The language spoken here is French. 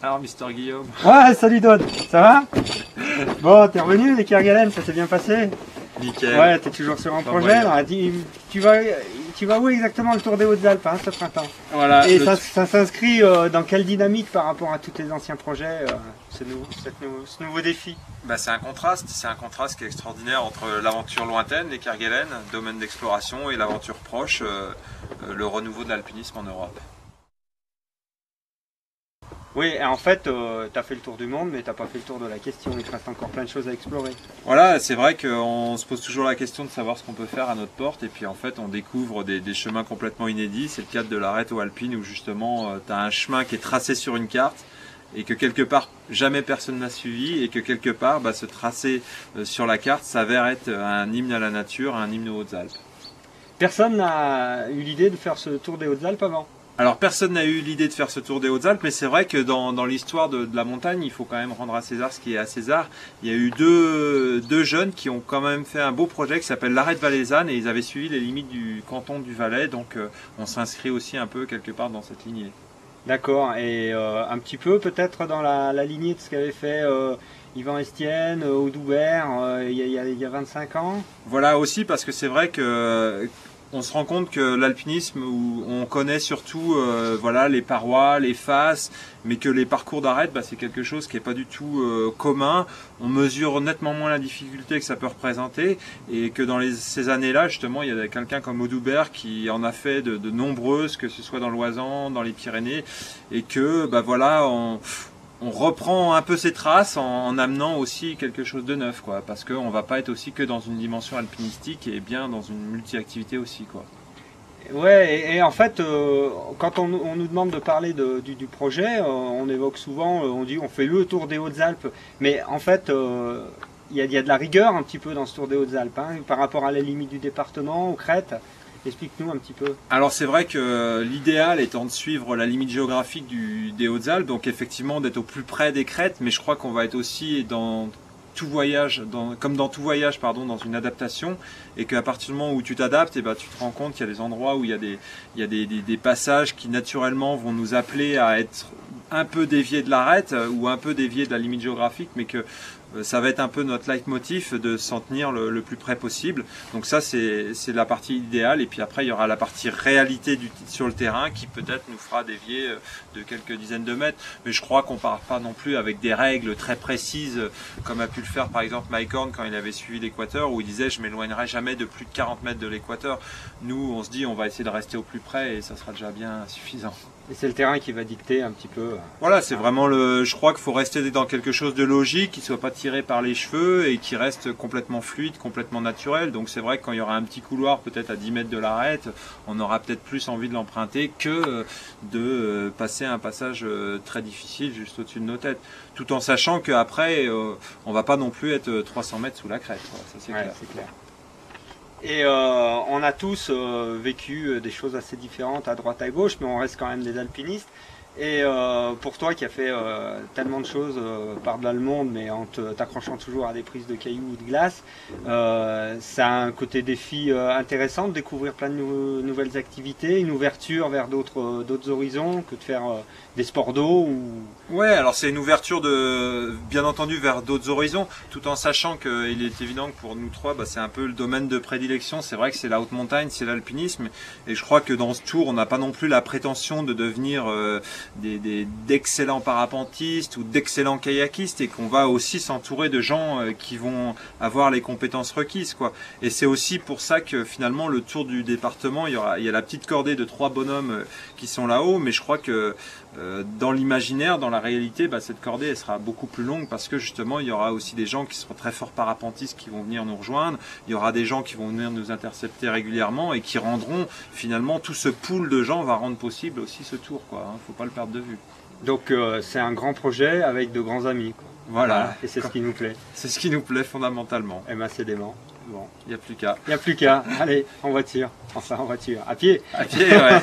Alors, Mister Guillaume. Ouais, salut Don, ça va? Bon, t'es revenu les Kerguelen, ça s'est bien passé? Nickel. Ouais, t'es toujours sur un projet. Alors, tu vas où exactement le Tour des Hautes-Alpes ce printemps? Voilà. Et ça s'inscrit dans quelle dynamique par rapport à tous tes anciens projets, ce nouveau défi? Bah, c'est un contraste qui est extraordinaire entre l'aventure lointaine, les Kerguelen, domaine d'exploration, et l'aventure proche, le renouveau de l'alpinisme en Europe. Oui, en fait, tu as fait le tour du monde, mais tu n'as pas fait le tour de la question. Il te reste encore plein de choses à explorer. Voilà, c'est vrai qu'on se pose toujours la question de savoir ce qu'on peut faire à notre porte, et puis en fait, on découvre des chemins complètement inédits. C'est le cadre de l'arête aux Alpines, où justement, tu as un chemin qui est tracé sur une carte, et que quelque part, jamais personne n'a suivi, et que quelque part, ce tracé sur la carte s'avère être un hymne à la nature, un hymne aux Hautes-Alpes. Personne n'a eu l'idée de faire ce tour des Hautes-Alpes avant? Alors personne n'a eu l'idée de faire ce tour des Hautes-Alpes, mais c'est vrai que dans l'histoire de la montagne, il faut quand même rendre à César ce qui est à César. Il y a eu deux jeunes qui ont quand même fait un beau projet qui s'appelle l'Arête valaisanne, et ils avaient suivi les limites du canton du Valais, donc on s'inscrit aussi un peu quelque part dans cette lignée. D'accord, et un petit peu peut-être dans la lignée de ce qu'avait fait Yvan Estienne, Audoubert il y a 25 ans? Voilà aussi, parce que c'est vrai que on se rend compte que l'alpinisme, où on connaît surtout voilà, les parois, les faces, mais que les parcours d'arête, c'est quelque chose qui n'est pas du tout commun. On mesure nettement moins la difficulté que ça peut représenter, et que dans ces années-là, justement, il y a quelqu'un comme Audoubert qui en a fait de nombreuses, que ce soit dans l'Oisans, dans les Pyrénées, et que voilà, on reprend un peu ses traces en amenant aussi quelque chose de neuf, quoi, parce qu'on ne va pas être aussi que dans une dimension alpinistique, et bien dans une multi-activité aussi, quoi. Ouais, et en fait, quand on nous demande de parler du projet, on évoque souvent, on dit on fait le tour des Hautes-Alpes, mais en fait, il y a de la rigueur un petit peu dans ce tour des Hautes-Alpes, hein, par rapport à la limite du département, aux crêtes. Explique-nous un petit peu. Alors c'est vrai que l'idéal étant de suivre la limite géographique des Hautes-Alpes, donc effectivement d'être au plus près des crêtes, mais je crois qu'on va être aussi dans tout voyage, comme dans tout voyage, dans une adaptation, et qu'à partir du moment où tu t'adaptes, tu te rends compte qu'il y a des endroits où il y a des passages qui naturellement vont nous appeler à être un peu déviés de l'arête ou un peu déviés de la limite géographique, mais que ça va être un peu notre leitmotiv de s'en tenir le plus près possible. Donc ça, c'est la partie idéale. Et puis après, il y aura la partie réalité sur le terrain qui peut-être nous fera dévier de quelques dizaines de mètres. Mais je crois qu'on ne part pas non plus avec des règles très précises, comme a pu le faire par exemple Mike Horn quand il avait suivi l'équateur, où il disait « je m'éloignerai jamais de plus de 40 mètres de l'équateur ». Nous, on se dit on va essayer de rester au plus près, et ça sera déjà bien suffisant. Et c'est le terrain qui va dicter un petit peu. Voilà, c'est vraiment je crois qu'il faut rester dans quelque chose de logique, qui ne soit pas tiré par les cheveux et qui reste complètement fluide, complètement naturel. Donc c'est vrai que quand il y aura un petit couloir peut-être à 10 mètres de l'arête, on aura peut-être plus envie de l'emprunter que de passer un passage très difficile juste au-dessus de nos têtes. Tout en sachant qu'après, on ne va pas non plus être 300 mètres sous la crête. Ça c'est clair. C'est clair. Et on a tous vécu des choses assez différentes à droite à gauche, mais on reste quand même des alpinistes. Et pour toi qui as fait tellement de choses par-delà le monde, mais en t'accrochant toujours à des prises de cailloux ou de glace, ça a un côté défi intéressant de découvrir plein de nouvelles activités, une ouverture vers d'autres horizons que de faire des sports d'eau ou... Ouais, alors c'est une ouverture bien entendu vers d'autres horizons, tout en sachant qu'il est évident que pour nous trois, c'est un peu le domaine de prédilection. C'est vrai que c'est la haute montagne, c'est l'alpinisme, et je crois que dans ce tour, on n'a pas non plus la prétention de devenir d'excellents parapentistes ou d'excellents kayakistes, et qu'on va aussi s'entourer de gens qui vont avoir les compétences requises, quoi. Et c'est aussi pour ça que finalement le tour du département, il y a la petite cordée de 3 bonhommes qui sont là-haut, mais je crois que dans l'imaginaire, dans la réalité, cette cordée elle sera beaucoup plus longue, parce que justement il y aura aussi des gens qui seront très forts parapentistes qui vont venir nous rejoindre, il y aura des gens qui vont venir nous intercepter régulièrement, et qui rendront finalement, tout ce pool de gens va rendre possible aussi ce tour, quoi, hein, faut pas le perdre de vue. Donc c'est un grand projet avec de grands amis, quoi. Voilà. Et c'est ce qui nous plaît. C'est ce qui nous plaît fondamentalement. Et c'est dément. Bon. Il n'y a plus qu'à. Il n'y a plus qu'à. Allez, en voiture. Enfin, en voiture. À pied. À pied, ouais.